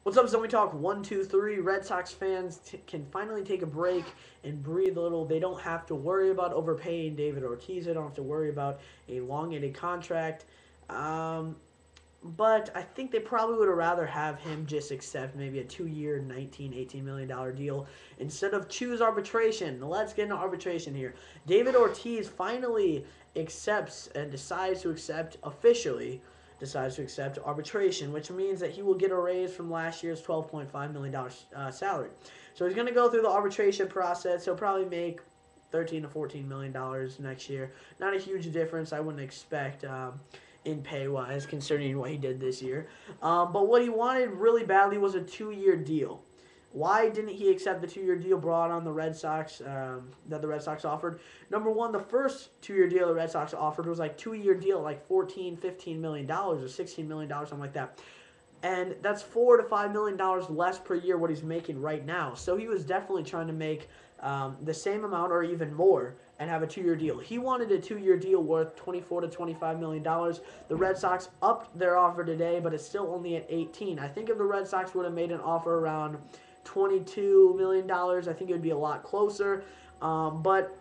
What's up, Zombie Talk 123? Red Sox fans can finally take a break and breathe a little. They don't have to worry about overpaying David Ortiz. They don't have to worry about a long-ended contract. Um, but I think they probably would have rather have him just accept maybe a 2-year, $18 million deal instead of choose arbitration. Let's get into arbitration here. David Ortiz finally accepts and decides to accept arbitration, which means that he will get a raise from last year's $12.5 million salary. So he's going to go through the arbitration process. He'll probably make $13 to $14 million next year. Not a huge difference, I wouldn't expect. In pay wise, considering what he did this year. But what he wanted really badly was a 2-year deal. Why didn't he accept the 2-year deal brought on the Red Sox that the Red Sox offered? Number one, the first 2-year deal the Red Sox offered was like 2-year deal, like $14-15 million or $16 million, something like that. And that's $4 to $5 million less per year what he's making right now. So he was definitely trying to make the same amount or even more and have a 2-year deal. He wanted a 2-year deal worth $24 to $25 million. The Red Sox upped their offer today, but it's still only at 18. I think if the Red Sox would have made an offer around $22 million, I think it would be a lot closer. But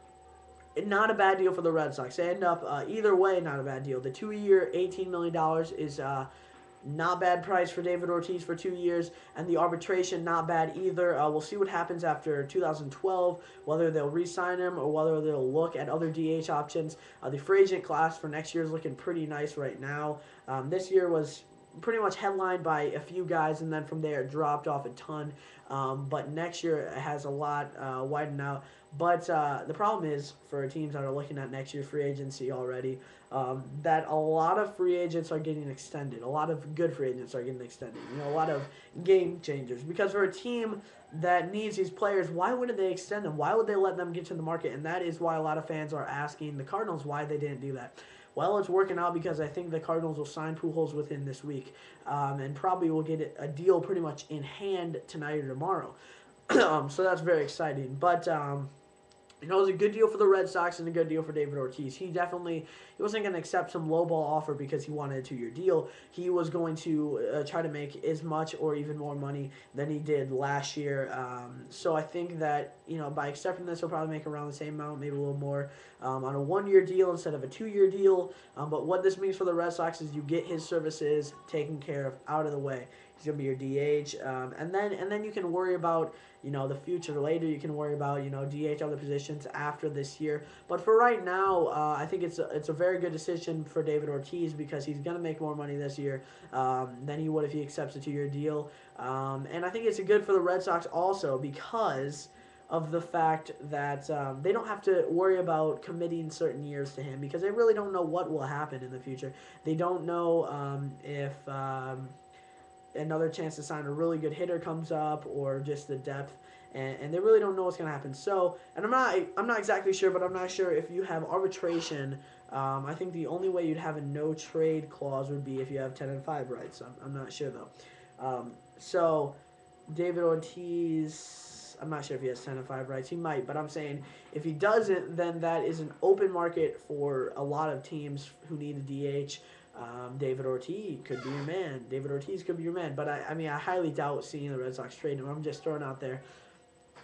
not a bad deal for the Red Sox. They end up, either way, not a bad deal. The 2-year, $18 million is not bad price for David Ortiz for 2 years, and the arbitration not bad either. We'll see what happens after 2012, whether they'll re-sign him or whether they'll look at other DH options. The free agent class for next year is looking pretty nice right now. This year was pretty much headlined by a few guys, and then from there it dropped off a ton. But next year it has a lot widened out. But the problem is for teams that are looking at next year's free agency already, that a lot of free agents are getting extended. A lot of good free agents are getting extended. A lot of game changers. Because for a team that needs these players, why wouldn't they extend them? Why would they let them get to the market? And that is why a lot of fans are asking the Cardinals why they didn't do that. Well, it's working out because I think the Cardinals will sign Pujols within this week, and probably will get a deal pretty much in hand tonight or tomorrow. So that's very exciting. But it was a good deal for the Red Sox and a good deal for David Ortiz. He wasn't going to accept some lowball offer because he wanted a 2-year deal. He was going to try to make as much or even more money than he did last year. So I think that, by accepting this, he'll probably make around the same amount, maybe a little more, on a 1-year deal instead of a 2-year deal. But what this means for the Red Sox is you get his services taken care of out of the way. He's going to be your DH. And then you can worry about the future later. You can worry about DH other positions after this year. But for right now, I think it's a very good decision for David Ortiz because he's gonna make more money this year than he would if he accepts a 2-year deal. And I think it's good for the Red Sox also because of the fact that they don't have to worry about committing certain years to him because they really don't know what will happen in the future. They don't know if another chance to sign a really good hitter comes up or just the depth, and they really don't know what's going to happen. So, and I'm not exactly sure, but I'm not sure if you have arbitration. I think the only way you'd have a no trade clause would be if you have 10-5 rights. I'm not sure though. So David Ortiz, I'm not sure if he has 10-5 rights. He might, but I'm saying if he doesn't, then that is an open market for a lot of teams who need a DH. David Ortiz could be your man. David Ortiz could be your man. But I highly doubt seeing the Red Sox trade him. I'm just throwing out there.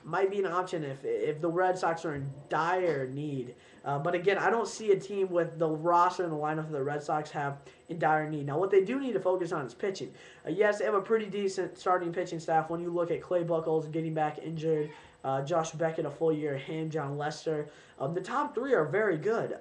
Might be an option if the Red Sox are in dire need. But again, I don't see a team with the roster and the lineup that the Red Sox have in dire need. Now, what they do need to focus on is pitching. Yes, they have a pretty decent starting pitching staff when you look at Clay Buchholz getting back injured, Josh Beckett a full year, him, John Lester. The top three are very good.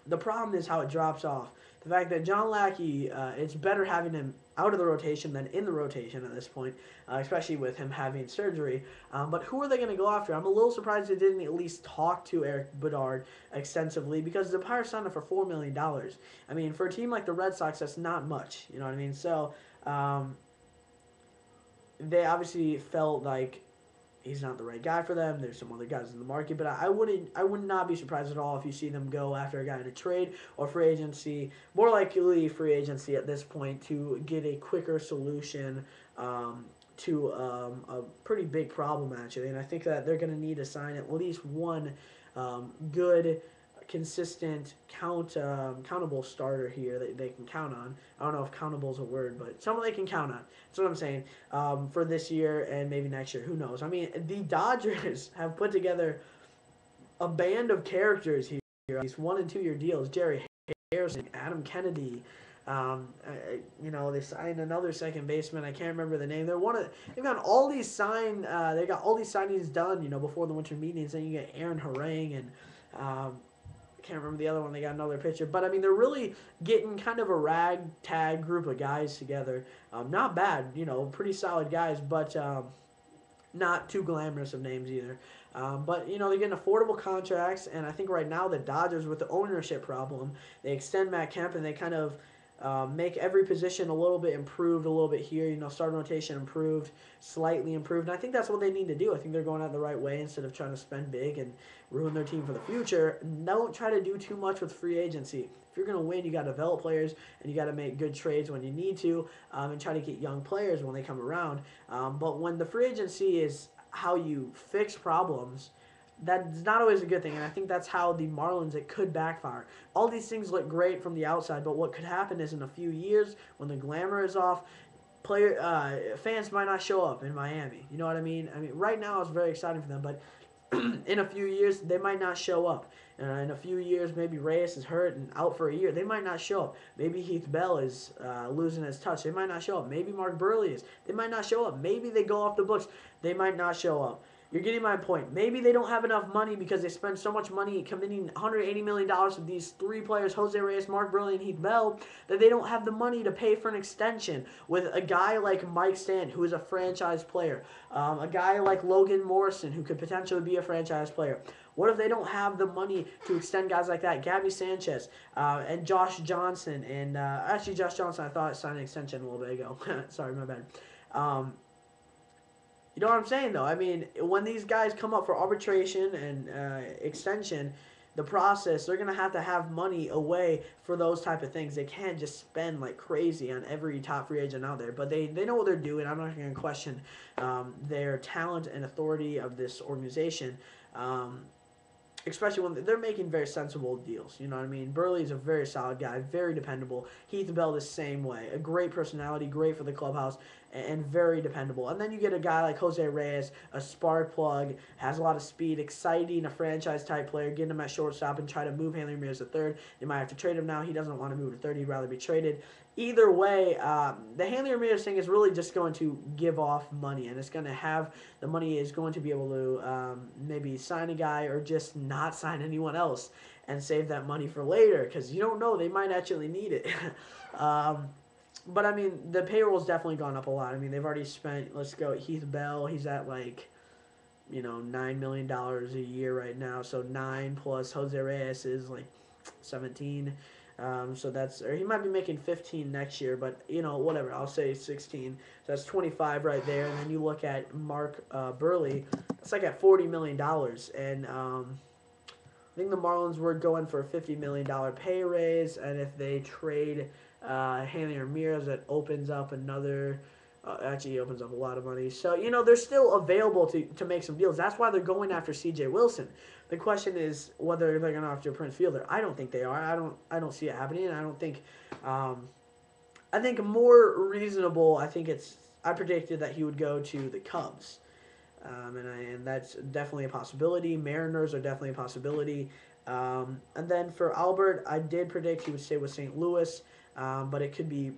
The problem is how it drops off. The fact that John Lackey, it's better having him out of the rotation than in the rotation at this point, especially with him having surgery. But who are they going to go after? I'm a little surprised they didn't at least talk to Eric Bedard extensively because the Pirates signed him for $4 million. I mean, for a team like the Red Sox, that's not much. You know what I mean? So they obviously felt like he's not the right guy for them. There's some other guys in the market, but I would not be surprised at all if you see them go after a guy in a trade or free agency. More likely free agency at this point to get a quicker solution to a pretty big problem actually. And I think that they're going to need to sign at least one good consistent, countable starter here that they can count on. I don't know if countable is a word, but someone they can count on. That's what I'm saying, for this year and maybe next year. Who knows? I mean, the Dodgers have put together a band of characters here. These 1 and 2 year deals. Jerry Harrison, Adam Kennedy. They signed another second baseman. I can't remember the name. They've got all these they got all these signings done. Before the winter meetings. Then you get Aaron Harang and I can't remember the other one. They got another pitcher, but I mean they're really getting kind of a ragtag group of guys together. Not bad, pretty solid guys, but not too glamorous of names either. But they're getting affordable contracts, and I think right now the Dodgers, with the ownership problem, they extend Matt Kemp and they kind of make every position a little bit improved, a little bit here. Starting rotation improved, slightly improved, and I think that's what they need to do. I think they're going out the right way instead of trying to spend big and ruin their team for the future. Don't try to do too much with free agency. If you're going to win, you got to develop players, and you got to make good trades when you need to, and try to get young players when they come around. But when the free agency is how you fix problems, that's not always a good thing, and I think that's how the Marlins, it could backfire. All these things look great from the outside, but what could happen is in a few years, when the glamour is off, fans might not show up in Miami. You know what I mean? I mean, right now it's very exciting for them, but in a few years, they might not show up. In a few years, maybe Reyes is hurt and out for a year. They might not show up. Maybe Heath Bell is losing his touch. They might not show up. Maybe Mark Burley is. They might not show up. Maybe they go off the books. They might not show up. You're getting my point. Maybe they don't have enough money because they spend so much money committing $180 million to these 3 players, Jose Reyes, Mark Burley, and Heath Bell, that they don't have the money to pay for an extension with a guy like Mike Stanton, who is a franchise player, a guy like Logan Morrison, who could potentially be a franchise player. What if they don't have the money to extend guys like that? Gabby Sanchez and Josh Johnson. And actually, Josh Johnson, I thought signed an extension a little bit ago. Sorry, my bad. You know what I'm saying, though? I mean, when these guys come up for arbitration and extension, the process, they're going to have money away for those type of things. They can't just spend like crazy on every top free agent out there. But they know what they're doing. I'm not going to question their talent and authority of this organization. Especially when they're making very sensible deals. You know what I mean? Burley is a very solid guy, very dependable. Heath Bell the same way. A great personality, great for the clubhouse, and very dependable. And then you get a guy like Jose Reyes, a spark plug, has a lot of speed, exciting, a franchise-type player, getting him at shortstop and try to move Hanley Ramirez to third. They might have to trade him now. He doesn't want to move to third. He'd rather be traded. Either way, the Hanley Ramirez thing is really just going to give off money, and it's going to have the money is going to be able to maybe sign a guy or just not sign anyone else and save that money for later, because you don't know, they might actually need it. But I mean, the payroll's definitely gone up a lot. I mean, they've already spent, let's go, Heath Bell, he's at like, $9 million a year right now. So 9 plus Jose Reyes is like 17. So or he might be making 15 next year, but whatever, I'll say 16. So that's 25 right there. And then you look at Mark Burley, it's like at $40 million. And I think the Marlins were going for a $50 million pay raise. And if they trade Hanley Ramirez, that opens up another. Actually, opens up a lot of money. So, they're still available to make some deals. That's why they're going after C.J. Wilson. The question is whether they're going to after Prince Fielder. I don't think they are. I don't see it happening. I don't think. I think more reasonable. I predicted that he would go to the Cubs, and that's definitely a possibility. Mariners are definitely a possibility. And then for Albert, I did predict he would stay with St. Louis, but it could be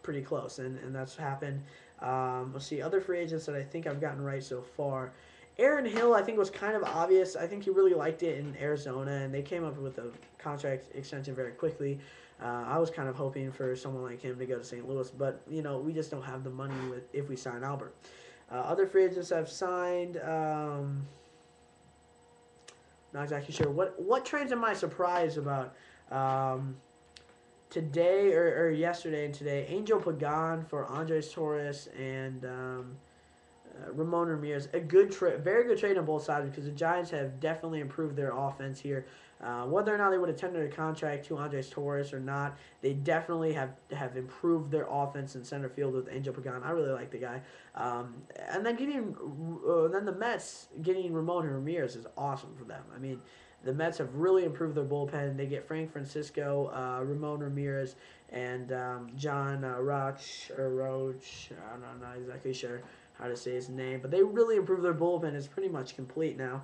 pretty close, and that's happened. Let's see, other free agents that I think I've gotten right so far. Aaron Hill, I think, was kind of obvious. I think he really liked it in Arizona, and they came up with a contract extension very quickly. I was kind of hoping for someone like him to go to St. Louis, but, we just don't have the money if we sign Albert. Other free agents I've signed, not exactly sure. What trades am I surprised about? Today or yesterday and today, Angel Pagan for Andres Torres and Ramon Ramirez. A good trade, very good trade on both sides, because the Giants have definitely improved their offense here. Whether or not they would have tendered a contract to Andres Torres or not, they definitely have improved their offense in center field with Angel Pagan. I really like the guy. And then the Mets getting Ramon Ramirez is awesome for them. I mean, The Mets have really improved their bullpen. They get Frank Francisco, Ramon Ramirez, and John Roach. I'm not exactly sure how to say his name, but they really improved their bullpen. It's pretty much complete now.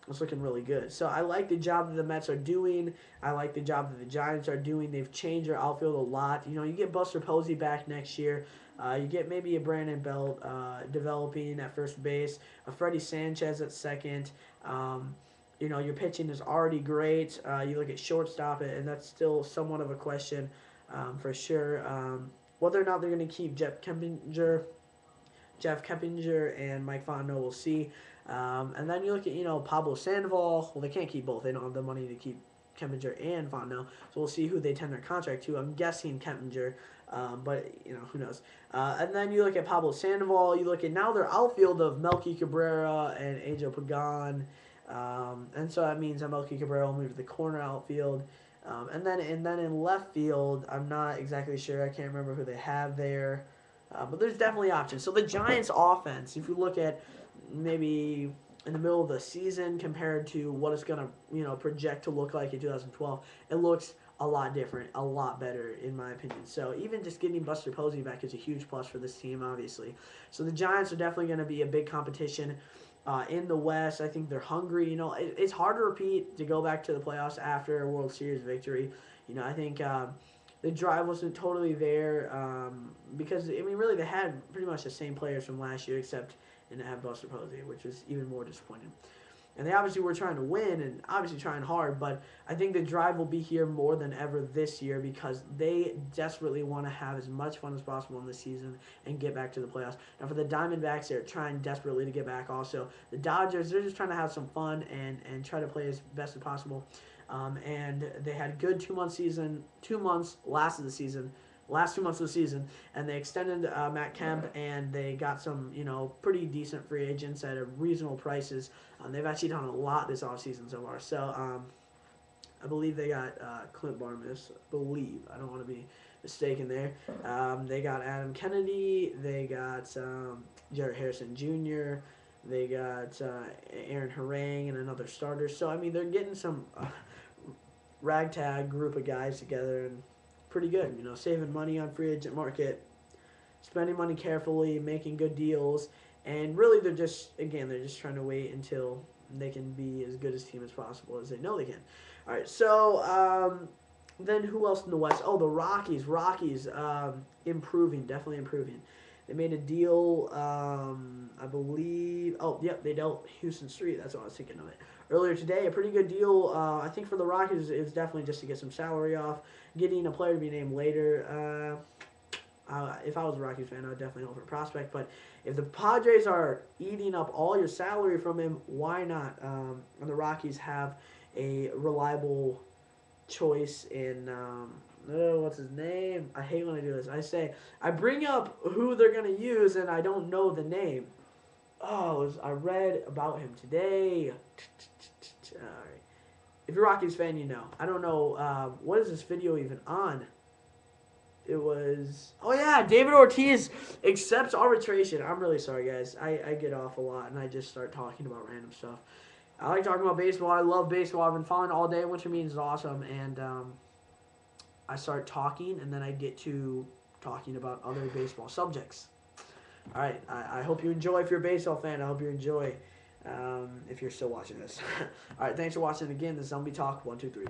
It's looking really good. So I like the job that the Mets are doing. I like the job that the Giants are doing. They've changed their outfield a lot. You know, you get Buster Posey back next year. You get maybe a Brandon Belt developing at first base, a Freddie Sanchez at second. You know, your pitching is already great. You look at shortstop, and that's still somewhat of a question for sure. Whether or not they're going to keep Jeff Keppinger and Mike Fontenot, we'll see. And then you look at, you know, Pablo Sandoval. Well, they can't keep both. They don't have the money to keep Keppinger and Fontenot. So we'll see who they tender contract to. I'm guessing Keppinger, but, you know, who knows. And then you look at Pablo Sandoval. You look at now their outfield of Melky Cabrera and Angel Pagan. And so that means that Melky Cabrera will move to the corner outfield. And then in left field, I'm not exactly sure. I can't remember who they have there. But there's definitely options. So the Giants' offense, if you look at maybe in the middle of the season compared to what it's going to, you know, project to look like in 2012, it looks a lot different, a lot better, in my opinion. So even just getting Buster Posey back is a huge plus for this team, obviously. So the Giants are definitely going to be a big competition in the West. I think they're hungry. You know, it's hard to repeat to go back to the playoffs after a World Series victory. You know, I think the drive wasn't totally there because, I mean, really they had pretty much the same players from last year except they didn't have Buster Posey, which is even more disappointing. And they obviously were trying to win and obviously trying hard, but I think the drive will be here more than ever this year because they desperately want to have as much fun as possible in this season and get back to the playoffs. Now for the Diamondbacks, they're trying desperately to get back also. The Dodgers, they're just trying to have some fun and try to play as best as possible. And they had good 2 month season, 2 months last 2 months of the season, and they extended Matt Kemp, and they got some, you know, pretty decent free agents at reasonable prices. They've actually done a lot this offseason so far. So I believe they got Clint Barnes. I don't want to be mistaken there. They got Adam Kennedy. They got Jarrett Harrison Jr. They got Aaron Harang and another starter. So, I mean, they're getting some ragtag group of guys together and pretty good. You know, saving money on free agent market, spending money carefully, making good deals. And really, they're just trying to wait until they can be as good a team as possible as they know they can. All right, so then who else in the West? Oh, the Rockies. Definitely improving. They made a deal, I believe. Oh, yep, they dealt Houston Street. That's what I was thinking of it. Earlier today, a pretty good deal. I think for the Rockies, it was definitely just to get some salary off, getting a player to be named later. If I was a Rockies fan, I would definitely hope for a prospect. But if the Padres are eating up all your salary from him, why not? And the Rockies have a reliable choice in what's his name? I hate when I do this. I bring up who they're gonna use and I don't know the name. I read about him today. All right. If you're a Rockies fan, you know. I don't know what is this video even on. It was, David Ortiz accepts arbitration. I'm really sorry, guys. I get off a lot, and I just start talking about random stuff. I like talking about baseball. I love baseball. I've been following all day, which means it's awesome. And I start talking, and then I get to talking about other baseball subjects. All right. I hope you enjoy. If you're a baseball fan, I hope you enjoy if you're still watching this. All right. Thanks for watching again. This is Zombie Talk 1, 2, 3.